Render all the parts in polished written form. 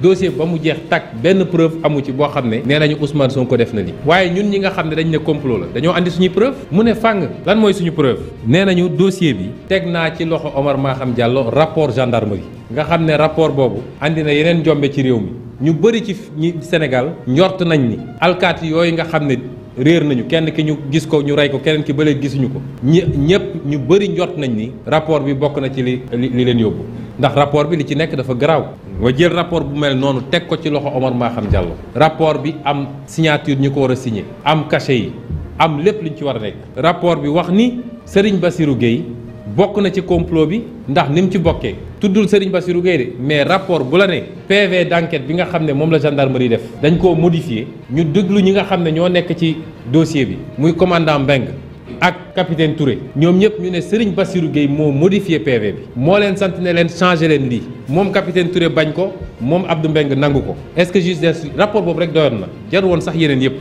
dossier ba mu jeex takk benn preuve amu ci boo xam ne nee nañu Ousmane Sonko def na li waaye ñun ñi nga xam ne dañ ne complot la dañoo andi suñuy preuve mu ne fàng lan mooy suñu preuve nee nañu dossier bi teg naa ci loxo Omar Maham Diallo rapport gendarmerie nga xam ne rapport boobu andi na yeneen njombe ci réew mi ñu bëri ci ñi Sénégal njort nañ ni alkaati yooyu nga xam ne réer nañu kenn ki ñu gis ko ñu rey ko keneen ki ba léegi gisuñu ko ñëpp ñu bëri njort nañ ni rapport bi bokk na ci li leen yóbbu ndax rapport bi li ci nekk dafa garaaw nga jël rapport bu mel noonu teg ko ci loxo Omar Maham Diallo rapport bi am signature ñu ko war a signé am cachet yi am lépp liñ ci war a nekk rapport bi wax ni Serigne Bassirou Gueye bokk na ci complot bi ndax ni mu ci bokkee tuddul Serigne Bassirou Gueye de mais rapport bu la ne PV d'enquête bi nga xam ne moom la gendarmerie def dañ koo modifié ñu déglu ñi nga xam ne ñoo nekk ci dossier bi muy commandant Mbeng ak capitaine Touré ñoom ñëpp ñu ne Serigne Bassirou Gueye moo modifié PV bi moo leen sant ne leen changé leen lii moom capitaine Touré bañ ko moom Abdou Mbeng nangu ko est-ce que juge d'instruction rapport boobu rek doyoon na jar woon sax yeneen yëpp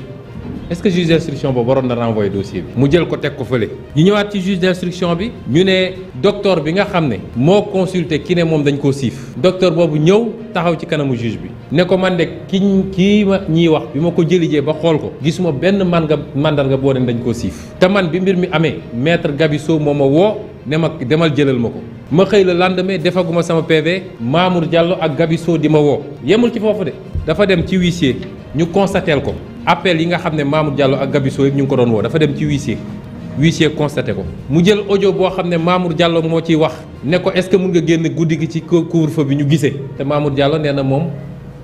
est-ce que juge d'instruction boobu waroon na renvoyer dossier bi mu jël ko teg ko fële ñu ñëwaat ci juge d'instruction bi ñu ne docteur bi nga xam ne moo consulté ki ne moom dañ koo siif docteur boobu ñëw taxaw ci kanamu juge bi ne ko man de kii ma ñiy wax bi ma ko jëlijee ba xool ko gisuma benn mandarga boo ne dañ koo siif te man bi mbir mi amee maître Gabisso moo ma woo ne ma demal jëlal ma ko ma xëy la lendemain defaguma sama PV Mamour Diallo ak Gabisso di ma woo yemul ci foofu de dafa dem ci huissier ñu constateel ko appel yi nga xam ne Mamour Diallo ak Gabisso yëpp ñu ngi ko doon woo dafa dem ci huissier constaté ko mu jël audio boo xam ne Mamour Diallo moo ciy wax ne ko est-ce que mun nga génn guddi gi ci couvre-feu bi ñu gisee te Mamour Diallo nee na moom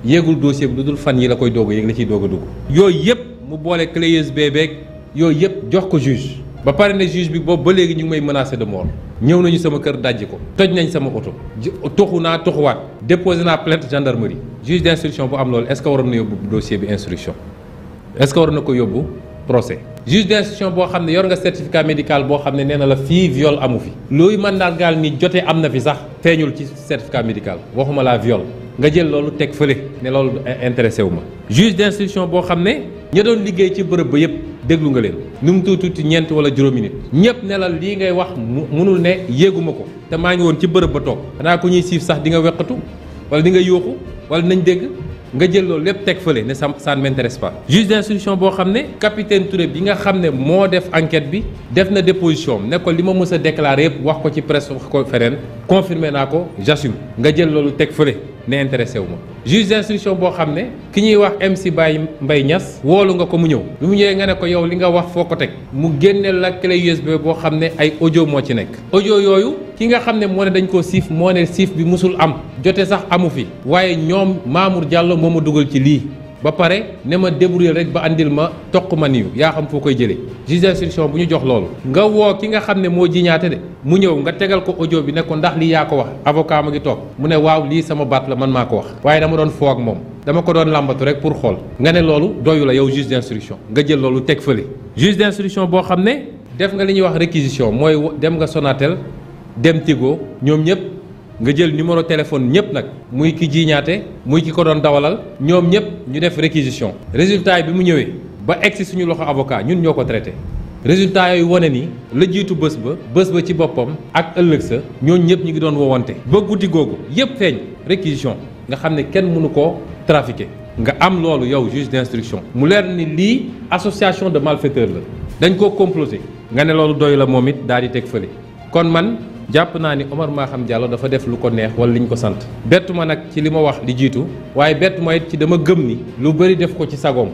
yéegul dossier bi lu dul fan yi la koy doog a yéeg la ciy doog a dugg yooyu yëpp mu boole clé USB beeg yooyu yëpp jox ko juge ba pare ne juge bi boobu ba léegi ñu ngi may menacé de mort ñëw nañu sama kër dajji ko toj nañ sama oto toxu naa toxuwaat déposé naa plainte gendarmerie juge d'instruction bu am loolu est-ce que waroon na yóbbu dossier bi instruction est-ce que war na ko yóbbu procès juge d'instruction boo xam ne yor nga certificat médical boo xam ne nee na la fii viol amu fi looy mandargaal ni jotee am na fi sax feeñul ci certificat médical waxuma la viol nga jël loolu teg fële ne loolu intéressé wu ma juge d'instruction boo xam ne ña doon liggéey ci bërëb ba yëpp déglu nga leen nu mu tuuti ñeent wala juróomi nit ñëpp ne la lii ngay wax munul ne yéeguma ko te maa ngi woon ci bërëb ba toog xanaa ku ñuy siif sax di nga weqatu wala di nga yuuxu wala nañ dégg nga jël loolu lépp teg fële ne ça ne m'intéresse pas juge d'instruction boo xam ne capitaine Touré bi nga xam ne moo def enquête bi def na déposition ne ko li ma mës a déclaré yëpp wax ko ci presse wax ko feneen confirmé naa ko j'assume nga jël loolu teg fële ne intéressé wu ma juge d'instruction boo xam ne ki ñuy wax MC Baye Mbaye Niass woolu nga ko mu ñëw bi mu ñëwee nga ne ko yow li nga wax foo ko teg mu génneel la clé USB boo xam ne ay audio moo ci nekk audio yooyu ki nga xam ne moo ne dañ koo siif moo ne siif bi musul am jote sax amu fi waaye ñoom Mamour Diallo moo ma dugal ci lii ba pare ne ma débrouiller rek ba andil ma toq ma niyu yaa xam foo koy jëlee juge d'instruction bu ñu jox loolu nga woo ki nga xam ne moo jiñaate de mu ñëw nga tegal ko audio bi ne ko ndax lii yaa ko wax avocat ma ngi toog mu ne waaw lii sama baat la man maa ko wax waaye dama doon foo ak moom dama ko doon làmbatu rek pour xool nga ne loolu doyu la yow juge d'instruction nga jël loolu teg fële juge d'instruction boo xam ne def nga li ñuy wax réquisition mooy dem nga Sonatel dem Tigo ñoom ñëpp nga jël numéro téléphone ñëpp nag muy ki jiiñaate muy ki ko doon dawalal ñoom ñëpp ñu def réquisition résultat yi bi mu ñëwee ba egsi suñu loxo avocat ñun ñoo ko traité résultat yooyu wane ni la jiitu bés ba ci boppam ak ëllëg sa ñooñu ñëpp ñu ngi doon wowante ba guddi googu yëpp feeñ réquisition nga xam ne kenn mënu koo trafiqué nga am loolu yow juge d'instruction mu leer ni lii association de malfaiteurs la dañ koo comploté nga ne loolu doy la moom it daal di teg fële kon man jàpp naa ni Omar Maham Diallo dafa def lu ko neex wala li ñu ko sant bettu ma nag ci li ma wax li jiitu waaye bettu ma it ci dama gëm ni lu bëri def ko ci sagoom